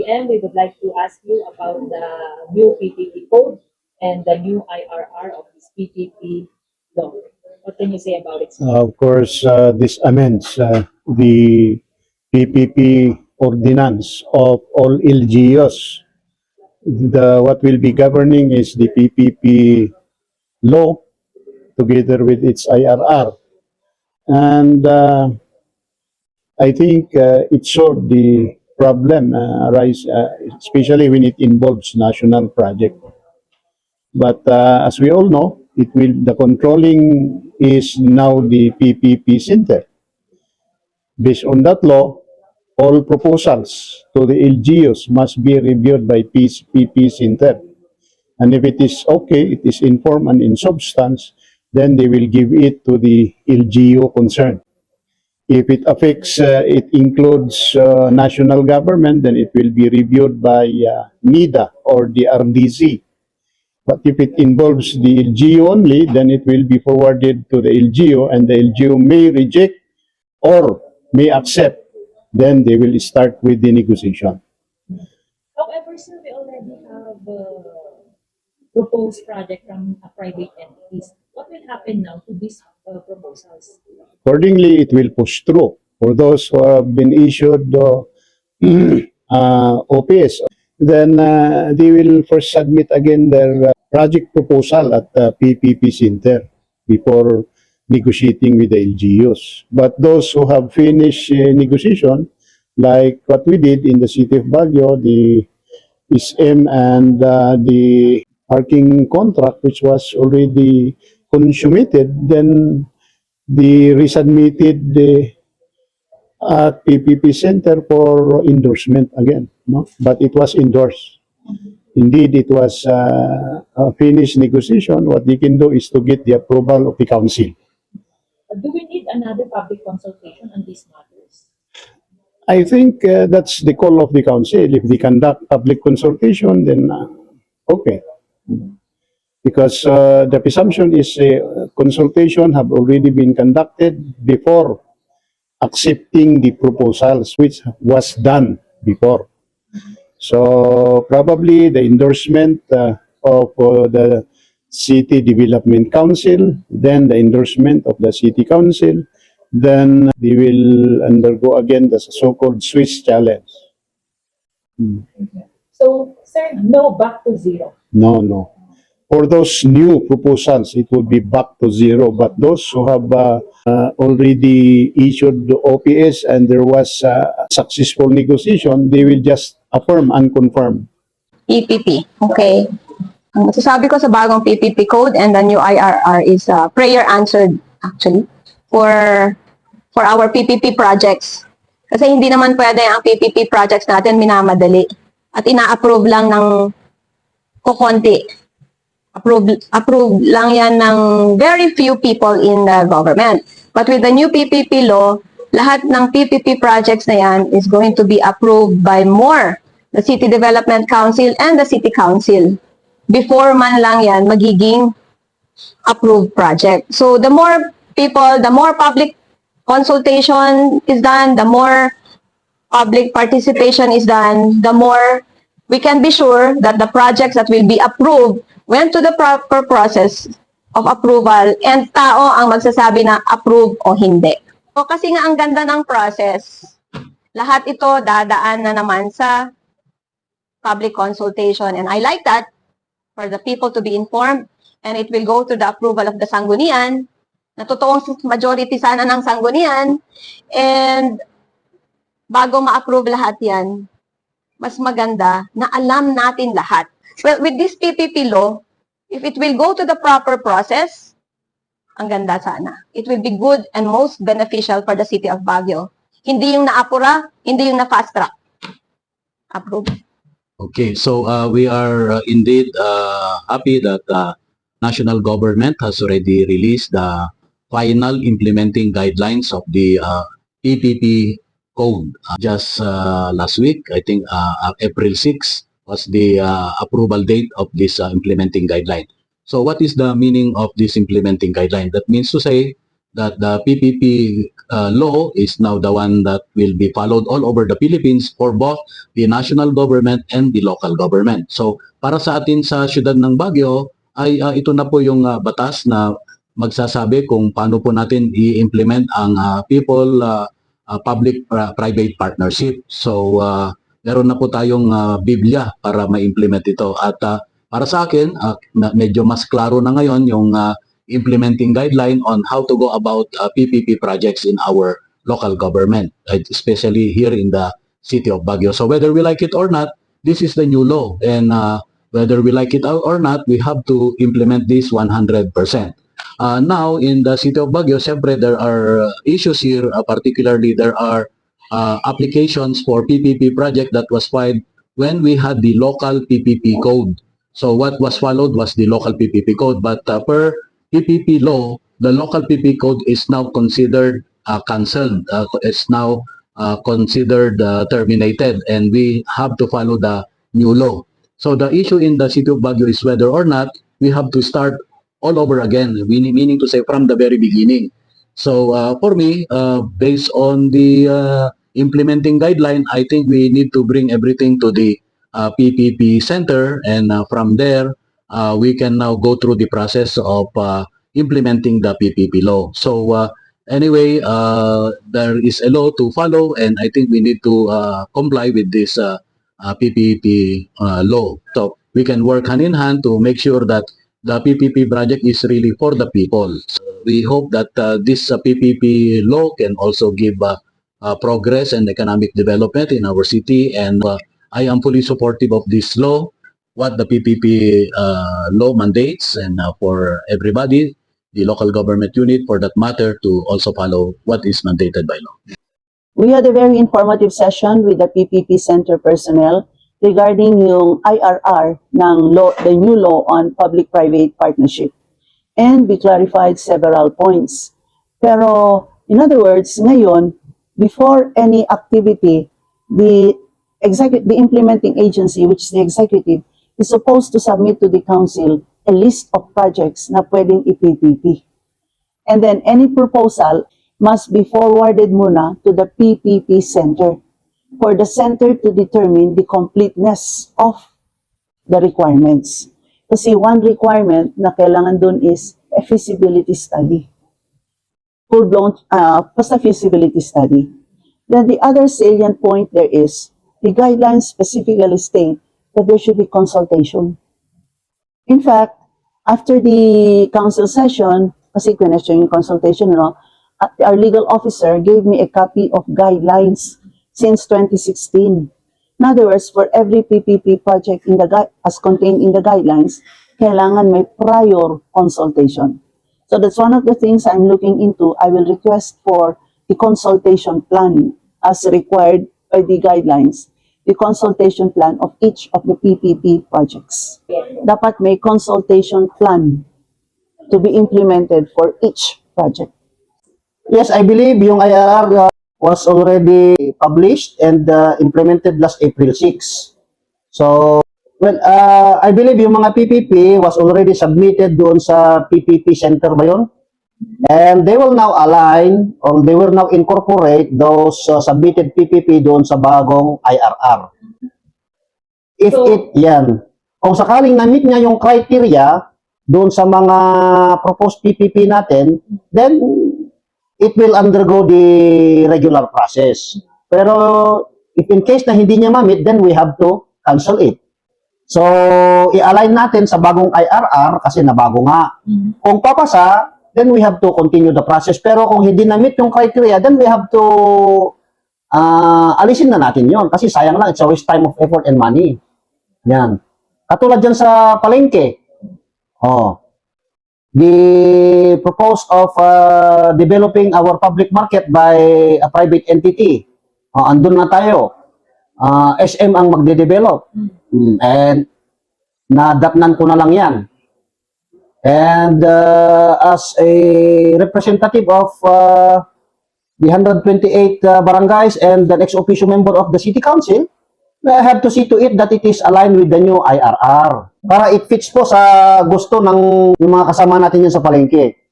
BBM, we would like to ask you about the new PPP code and the new IRR of this PPP law. What can you say about it, sir? Of course, this amends the PPP ordinance of all LGUs. What will be governing is the PPP law together with its IRR. And I think it solved the problem arise, especially when it involves national project. But as we all know, the controlling is now the PPP center. Based on that law, all proposals to the LGUs must be reviewed by PPP center. And if it is okay, it is in form and in substance, then they will give it to the LGU concerned. If it affects, it includes national government, then it will be reviewed by NIDA or the RDZ. But if it involves the LGU only, then it will be forwarded to the LGU, and the LGU may reject or may accept. Then they will start with the negotiation. However, sir, we already have proposed project from a private entities. What will happen now to these proposals? Accordingly, it will push through. For those who have been issued OPS, then they will first submit again their project proposal at the PPP center before negotiating with the LGUs. But those who have finished negotiation, like what we did in the city of Baguio, the SM and the parking contract, which was already consummated, then they resubmitted at PPP Center for endorsement again. No? But it was endorsed. Indeed, it was a finished negotiation. What they can do is to get the approval of the council. Do we need another public consultation on these matters? I think that's the call of the council. If they conduct public consultation, then okay. Because the presumption is consultation have already been conducted before accepting the proposals, which was done before. So probably the endorsement of the City Development Council, then the endorsement of the City Council, then they will undergo again the so-called Swiss challenge. So, sir, no back to zero. No. For those new proposals, it will be back to zero. But those who have already issued the OPS and there was a successful negotiation, they will just affirm and confirm. PPP, okay. Ang masasabi ko sa bagong PPP code and the new IRR is prayer answered actually for our PPP projects. Kasi hindi naman pwede ang PPP projects natin minamadali at ina-approve lang ng kukonti. Approve lang yan ng very few people in the government. But with the new PPP law, lahat ng PPP projects na yan is going to be approved by more, the City Development Council and the City Council. Before man lang yan magiging approved project. So the more people, the more public consultation is done, the more public participation is done, the more we can be sure that the projects that will be approved went to the proper process of approval and tao ang magsasabi na approve o hindi. So kasi nga ang ganda ng process, lahat ito dadaan na naman sa public consultation, and I like that for the people to be informed, and it will go to the approval of the sanggunian, na totoong majority sana ng sanggunian, and bago ma-approve lahat yan, mas maganda na alam natin lahat. Well, with this PPP law, if it will go to the proper process, ang ganda sana. It will be good and most beneficial for the city of Baguio. Hindi yung naapura, hindi yung na-fast track. Approve. Okay, so we are indeed happy that national government has already released the final implementing guidelines of the PPP code just last week. I think April 6 was the approval date of this implementing guideline. So what is the meaning of this implementing guideline? That means to say that the PPP law is now the one that will be followed all over the Philippines for both the national government and the local government. So para sa atin sa siyudad ng Baguio ay ito na po yung batas na magsasabi kung paano po natin i-implement ang public-private partnership. So meron na po tayong Biblia para ma-implement ito. At para sa akin, medyo mas klaro na ngayon yung implementing guideline on how to go about PPP projects in our local government, especially here in the city of Baguio. So whether we like it or not, this is the new law. And whether we like it or not, we have to implement this 100%. Now, in the city of Baguio, siyempre, there are issues here, particularly there are applications for PPP project that was filed when we had the local PPP code. So what was followed was the local PPP code, but per PPP law, the local PPP code is now considered cancelled. It's now considered terminated, and we have to follow the new law. So the issue in the city of Baguio is whether or not we have to start all over again, meaning to say from the very beginning. So for me, based on the implementing guideline, I think we need to bring everything to the PPP center, and from there, we can now go through the process of implementing the PPP law. So anyway, there is a law to follow, and I think we need to comply with this PPP law. So we can work hand in hand to make sure that the PPP project is really for the people. So we hope that this PPP law can also give progress and economic development in our city, and I am fully supportive of this law, what the PPP law mandates, and for everybody, the local government unit for that matter, to also follow what is mandated by law. We had a very informative session with the PPP Center personnel regarding yung IRR ng law, the new law on public-private partnership. And we clarified several points. Pero, in other words, ngayon, before any activity, the implementing agency, which is the executive, is supposed to submit to the council a list of projects na pwedeng i-PPP. And then any proposal must be forwarded muna to the PPP Center for the center to determine the completeness of the requirements. Kasi one requirement na kailangan dun is a feasibility study. Full-blown, basta feasibility study. Then the other salient point there is, the guidelines specifically state that there should be consultation. In fact, after the council session, kasi question yung consultation, our legal officer gave me a copy of guidelines since 2016. In other words, for every PPP project as contained in the guidelines, kailangan may prior consultation. So that's one of the things I'm looking into. I will request for the consultation plan as required by the guidelines, the consultation plan of each of the PPP projects. Dapat may consultation plan to be implemented for each project. Yes, I believe yung IRR was already published and implemented last April 6. So, well, I believe yung mga PPP was already submitted doon sa PPP Center ba yun? And they will now align or they will now incorporate those submitted PPP doon sa bagong IRR. Kung sakaling na-meet niya yung criteria doon sa mga proposed PPP natin, then it will undergo the regular process. Pero if in case na hindi niya ma-meet, then we have to cancel it. So, i-align natin sa bagong IRR kasi nabago nga. Kung papasa, then we have to continue the process. Pero kung hindi na-meet yung criteria, then we have to alisin na natin yon kasi sayang lang, it's a waste time of effort and money. Yan. Katulad dyan sa palengke. The proposal of developing our public market by a private entity. Andun na tayo. SM ang magde-develop. And nadatnan ko na lang yan. And as a representative of the 128 barangays and the ex-officio member of the city council, I have to see to it that it is aligned with the new IRR. Para it fits po sa gusto ng mga kasama natin yan sa palengke.